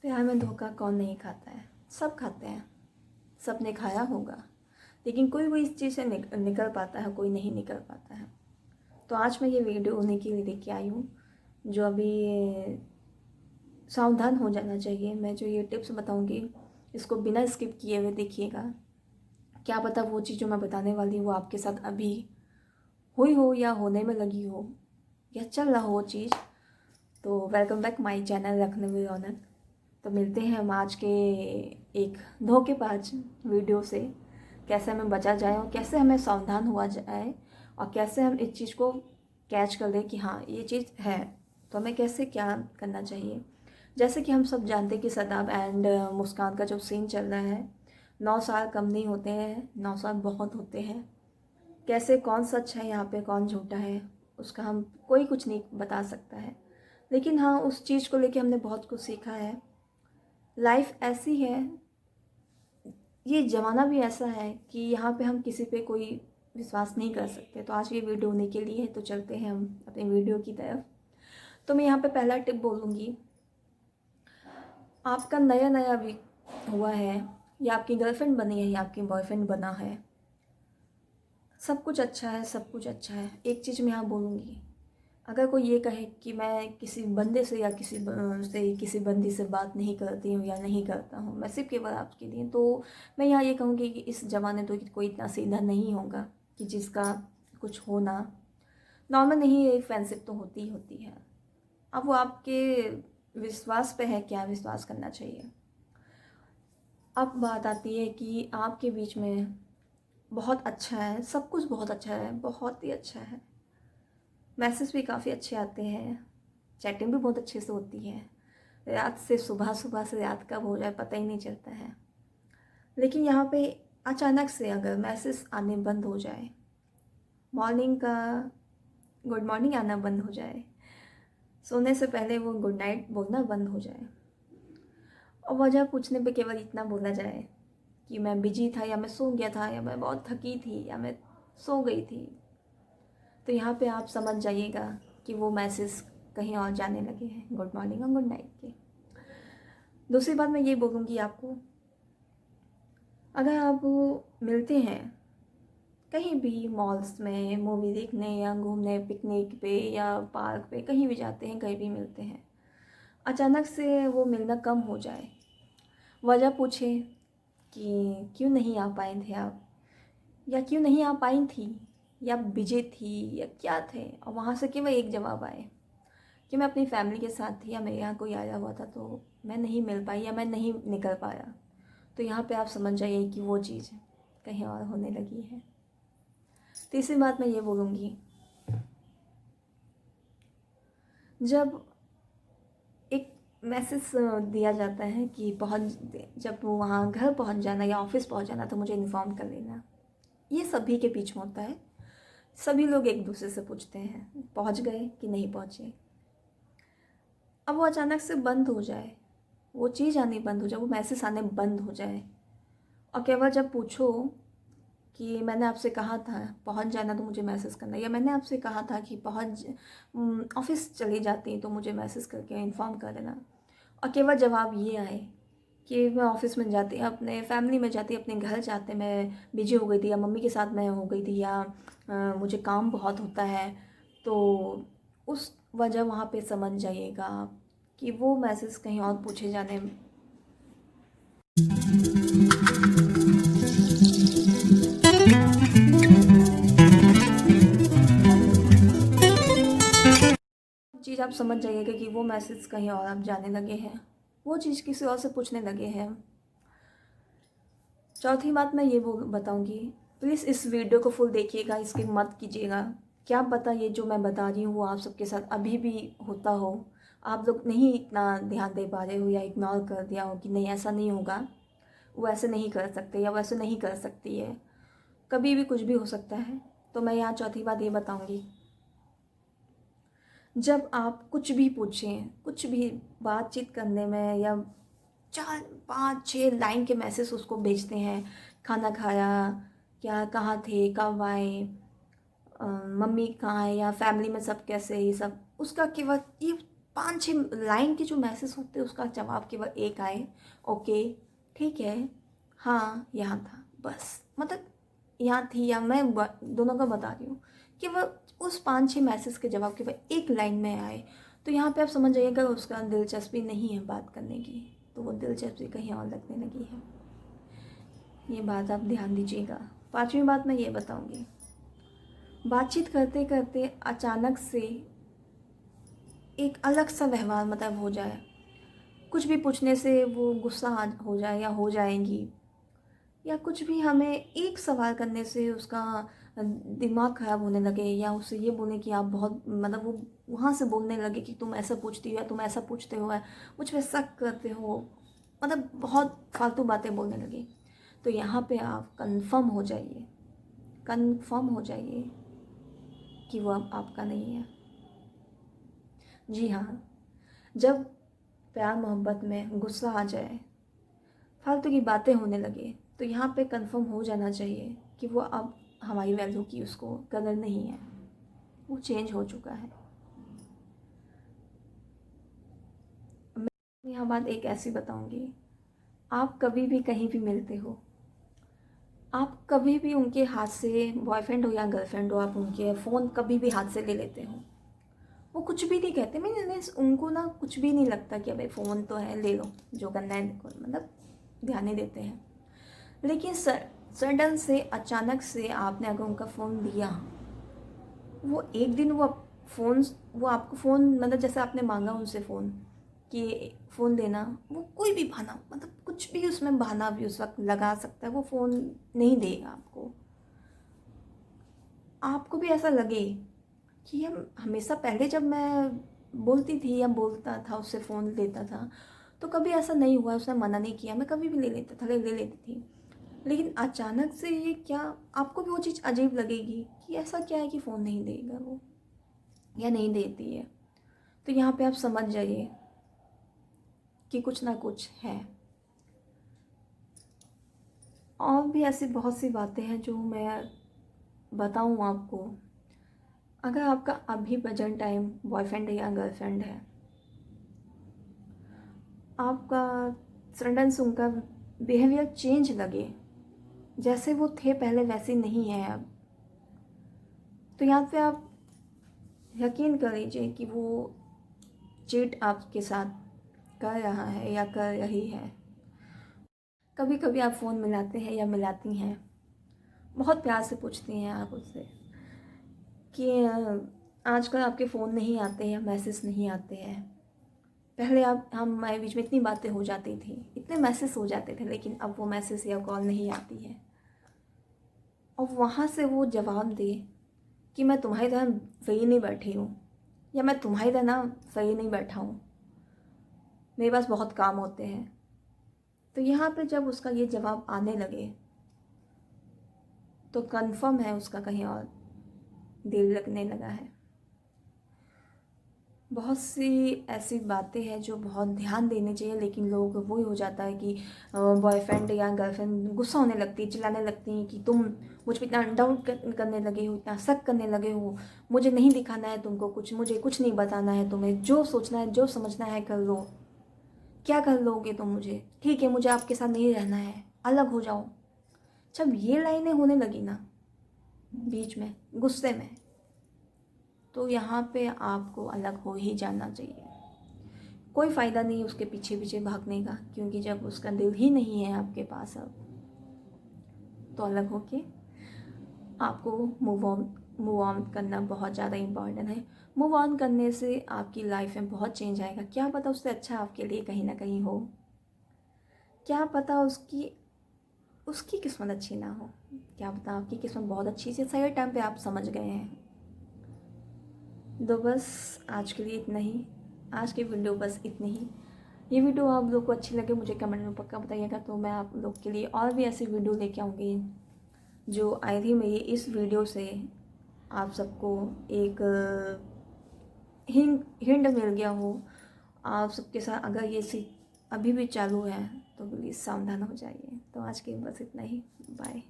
प्यार में धोखा कौन नहीं खाता है? सब खाते हैं, सब ने खाया होगा, लेकिन कोई इस चीज़ से निकल पाता है, कोई नहीं निकल पाता है। तो आज मैं ये वीडियो उन्हीं के लिए लेके आई हूँ जो अभी सावधान हो जाना चाहिए। मैं जो ये टिप्स बताऊँगी इसको बिना स्किप किए हुए देखिएगा। क्या पता वो चीज़ जो मैं बताने वाली हूँ वो आपके साथ अभी हुई हो या होने में लगी हो या चल रहा हो वो चीज़। तो वेलकम बैक माय चैनल रखने में रौनक। तो मिलते हैं हम आज के एक धोखेबाज वीडियो से। कैसे हमें बचा जाए और कैसे हमें सावधान हुआ जाए और कैसे हम इस चीज़ को कैच कर लें कि हाँ ये चीज़ है, तो हमें कैसे क्या करना चाहिए। जैसे कि हम सब जानते हैं कि सदाब एंड मुस्कान का जो सीन चल रहा है, 9 साल कम नहीं होते हैं, 9 साल बहुत होते हैं। कैसे कौन सच है यहाँ पे, कौन झूठा है, उसका हम कोई कुछ नहीं बता सकता है। लेकिन हाँ, उस चीज़ को लेके हमने बहुत कुछ सीखा है। लाइफ ऐसी है, ये ज़माना भी ऐसा है कि यहाँ पे हम किसी पे कोई विश्वास नहीं कर सकते। तो आज ये वीडियो होने के लिए है, तो चलते हैं हम अपनी वीडियो की तरफ। तो मैं यहाँ पे पहला टिप बोलूँगी, आपका नया नया भी हुआ है या आपकी गर्लफ्रेंड बनी है या आपकी बॉयफ्रेंड बना है, सब कुछ अच्छा है, सब कुछ अच्छा है। एक चीज़ मैं यहाँ बोलूँगी, अगर कोई ये कहे कि मैं किसी बंदे से या किसी बंदी से बात नहीं करती हूँ या नहीं करता हूँ, मैं सिर्फ केवल आपके लिए, तो मैं यहाँ ये कहूँगी कि इस ज़माने तो कोई इतना सीधा नहीं होगा कि जिसका कुछ होना नॉर्मल नहीं है। फ्रेंडशिप तो होती ही होती है। अब वो आपके विश्वास पे है, क्या विश्वास करना चाहिए। अब बात आती है कि आपके बीच में बहुत अच्छा है, सब कुछ बहुत अच्छा है, बहुत ही अच्छा है, मैसेज भी काफ़ी अच्छे आते हैं, चैटिंग भी बहुत अच्छे से होती है, रात से सुबह, सुबह से रात कब हो जाए पता ही नहीं चलता है। लेकिन यहाँ पे अचानक से अगर मैसेज आने बंद हो जाए, मॉर्निंग का गुड मॉर्निंग आना बंद हो जाए, सोने से पहले वो गुड नाइट बोलना बंद हो जाए और वजह पूछने पे केवल इतना बोला जाए कि मैं बिजी था या मैं सो गया था या मैं बहुत थकी थी या मैं सो गई थी, तो यहाँ पे आप समझ जाइएगा कि वो मैसेज कहीं और जाने लगे हैं, गुड मॉर्निंग और गुड नाइट के। दूसरी बात मैं ये बोलूँगी आपको, अगर आप मिलते हैं कहीं भी, मॉल्स में मूवी देखने या घूमने, पिकनिक पे या पार्क पे, कहीं भी जाते हैं, कहीं भी मिलते हैं, अचानक से वो मिलना कम हो जाए, वजह पूछे कि क्यों नहीं आ पाए थे आप, या क्यों नहीं आ पाई थी, या बिजी थी या क्या थे, और वहाँ से केवल एक जवाब आए कि मैं अपनी फैमिली के साथ थी या मेरे यहाँ कोई आया हुआ था तो मैं नहीं मिल पाई या मैं नहीं निकल पाया, तो यहाँ पे आप समझ जाइए कि वो चीज़ कहीं और होने लगी है। तीसरी बात मैं ये बोलूँगी, जब एक मैसेज दिया जाता है कि जब वो वहाँ घर पहुँच जाना या ऑफिस पहुँच जाना तो मुझे इन्फॉर्म कर देना, ये सभी के बीच में होता है। सभी लोग एक दूसरे से पूछते हैं पहुँच गए कि नहीं पहुँचे। अब वो अचानक से बंद हो जाए, वो चीज़ आनी बंद हो जाए, वो मैसेज आने बंद हो जाए, और केवल जब पूछो कि मैंने आपसे कहा था पहुंच जाना तो मुझे मैसेज करना, या मैंने आपसे कहा था कि ऑफिस चली जाती तो मुझे मैसेज करके इन्फॉर्म कर देना, और केवल जवाब ये आए कि मैं ऑफिस में जाती, अपने फैमिली में जाती, अपने घर जाते मैं बिजी हो गई थी, या मम्मी के साथ मैं हो गई थी, या मुझे काम बहुत होता है, तो उस वजह वहाँ पे समझ जाइएगा आप कि वो मैसेज कहीं और पूछे जाने। चीज़ आप समझ जाइएगा कि वो मैसेज कहीं और आप जाने लगे हैं, वो चीज़ किसी और से पूछने लगे हैं। चौथी बात मैं ये बताऊंगी, प्लीज़ इस वीडियो को फुल देखिएगा, इसकी मत कीजिएगा। क्या पता ये जो मैं बता रही हूँ वो आप सबके साथ अभी भी होता हो, आप लोग नहीं इतना ध्यान दे पा रहे हो या इग्नोर कर दिया हो कि नहीं ऐसा नहीं होगा, वो ऐसे नहीं कर सकते या वैसे नहीं कर सकती है, कभी भी कुछ भी हो सकता है। तो मैं यहाँ चौथी बात ये बताऊँगी, जब आप कुछ भी पूछें, कुछ भी बातचीत करने में, या 4 5 6 लाइन के मैसेज उसको भेजते हैं, खाना खाया, क्या कहाँ थे, कब आए, मम्मी कहाँ है, या फैमिली में सब कैसे, ये सब उसका केवल ये 5-6 लाइन के जो मैसेज होते हैं उसका जवाब केवल एक आए, ओके, ठीक है, हाँ, यहाँ था, बस। मतलब यहाँ थी, या मैं दोनों का बता रही हूँ कि वह उस 5-6 मैसेज के जवाब केवल एक लाइन में आए, तो यहाँ पे आप समझ जाइएगा उसका दिलचस्पी नहीं है बात करने की, तो वो दिलचस्पी कहीं और लगने लगी है। ये बात आप ध्यान दीजिएगा। 5वीं बात मैं ये बताऊँगी, बातचीत करते करते अचानक से एक अलग सा व्यवहार मतलब हो जाए, कुछ भी पूछने से वो गुस्सा हो जाए या हो जाएंगी, या कुछ भी हमें एक सवाल करने से उसका दिमाग ख़राब होने लगे, या उससे ये बोले कि आप बहुत मतलब वो वहाँ से बोलने लगे कि तुम ऐसा पूछती हो या तुम ऐसा पूछते हो, या मुझ पे शक करते हो, मतलब बहुत फालतू बातें बोलने लगे, तो यहाँ पे आप कंफर्म हो जाइए, कंफर्म हो जाइए कि वो अब आपका नहीं है। जी हाँ, जब प्यार मोहब्बत में गुस्सा आ जाए, फालतू की बातें होने लगे, तो यहाँ पे कंफर्म हो जाना चाहिए कि वो अब हमारी वैल्यू की उसको कदर नहीं है, वो चेंज हो चुका है। मैं यहाँ बात एक ऐसी बताऊँगी, आप कभी भी कहीं भी मिलते हो, आप कभी भी उनके हाथ से, बॉयफ्रेंड हो या गर्लफ्रेंड हो, आप उनके फ़ोन कभी भी हाथ से ले लेते हो, वो कुछ भी नहीं कहते, मीन्स उनको ना कुछ भी नहीं लगता कि अबे फ़ोन तो है, ले लो जो करना है, मतलब ध्यान नहीं देते हैं। लेकिन सडन से, अचानक से आपने अगर उनका फ़ोन दिया, वो एक दिन वो आपको फ़ोन, मतलब जैसे आपने मांगा उनसे फ़ोन कि फ़ोन देना, वो कोई भी बहाना, मतलब कुछ भी उसमें बहाना भी उस वक्त लगा सकता है, वो फ़ोन नहीं देगा आपको। आपको भी ऐसा लगे कि हम हमेशा, पहले जब मैं बोलती थी या बोलता था उससे फ़ोन लेता था, तो कभी ऐसा नहीं हुआ, उसने मना नहीं किया, मैं कभी भी ले लेता था, ले लेती थी। लेकिन अचानक से ये क्या, आपको भी वो चीज़ अजीब लगेगी कि ऐसा क्या है कि फ़ोन नहीं देगा वो या नहीं देती है। तो यहाँ पे आप समझ जाइए कि कुछ ना कुछ है। और भी ऐसी बहुत सी बातें हैं जो मैं बताऊँ आपको। अगर आपका अभी प्रेजेंट टाइम बॉयफ्रेंड है या गर्लफ्रेंड है, आपका सडन से उनका बिहेवियर चेंज लगे, जैसे वो थे पहले वैसे नहीं है अब, तो यहाँ पे आप यकीन कर लीजिए कि वो चीट आपके साथ कर रहा है या कर रही है। कभी कभी आप फ़ोन मिलाते हैं या मिलाती हैं, बहुत प्यार से पूछती हैं आप उससे कि आजकल आपके फ़ोन नहीं आते या मैसेज नहीं आते हैं, पहले आप हमारे बीच में इतनी बातें हो जाती थी, इतने मैसेज हो जाते थे, लेकिन अब वो मैसेज या कॉल नहीं आती है। और वहाँ से वो जवाब दे कि मैं तुम्हारी तरह फ्री नहीं बैठी हूँ, या मैं तुम्हारी तरह फ्री नहीं बैठा हूँ, मेरे पास बहुत काम होते हैं। तो यहाँ पे जब उसका ये जवाब आने लगे, तो कंफर्म है उसका कहीं और दिल लगने लगा है। बहुत सी ऐसी बातें हैं जो बहुत ध्यान देनी चाहिए, लेकिन लोग वही हो जाता है कि बॉयफ्रेंड या गर्लफ्रेंड गुस्सा होने लगती है, चिल्लाने लगती हैं कि तुम मुझ पर इतना डाउट करने लगे हो, इतना शक करने लगे हो, मुझे नहीं दिखाना है तुमको कुछ, मुझे कुछ नहीं बताना है तुम्हें, जो सोचना है जो समझना है कर लो, क्या कर लोगे तुम मुझे, ठीक है मुझे आपके साथ नहीं रहना है, अलग हो जाओ। जब ये लाइनें होने लगी ना बीच में गुस्से में, तो यहाँ पे आपको अलग हो ही जाना चाहिए। कोई फ़ायदा नहीं उसके पीछे पीछे भागने का, क्योंकि जब उसका दिल ही नहीं है आपके पास अब, तो अलग होके आपको मूव ऑन करना बहुत ज़्यादा इम्पॉर्टेंट है। मूव ऑन करने से आपकी लाइफ में बहुत चेंज आएगा, क्या पता उससे अच्छा आपके लिए कहीं ना कहीं हो, क्या पता उसकी उसकी किस्मत अच्छी ना हो, क्या पता आपकी किस्मत बहुत अच्छी से सही टाइम पे आप समझ गए हैं। तो बस आज के लिए इतना ही, आज की वीडियो बस इतनी ही। ये वीडियो आप लोग को अच्छी लगे मुझे कमेंट में पक्का बताइएगा, तो मैं आप लोग के लिए और भी ऐसी वीडियो लेके आऊँगी जो आई थी मेरी इस वीडियो से आप सबको एक हिंट मिल गया हो। आप सबके साथ अगर ये सी अभी भी चालू है तो प्लीज़ सावधान हो जाइए। तो आज के बस इतना ही, बाय।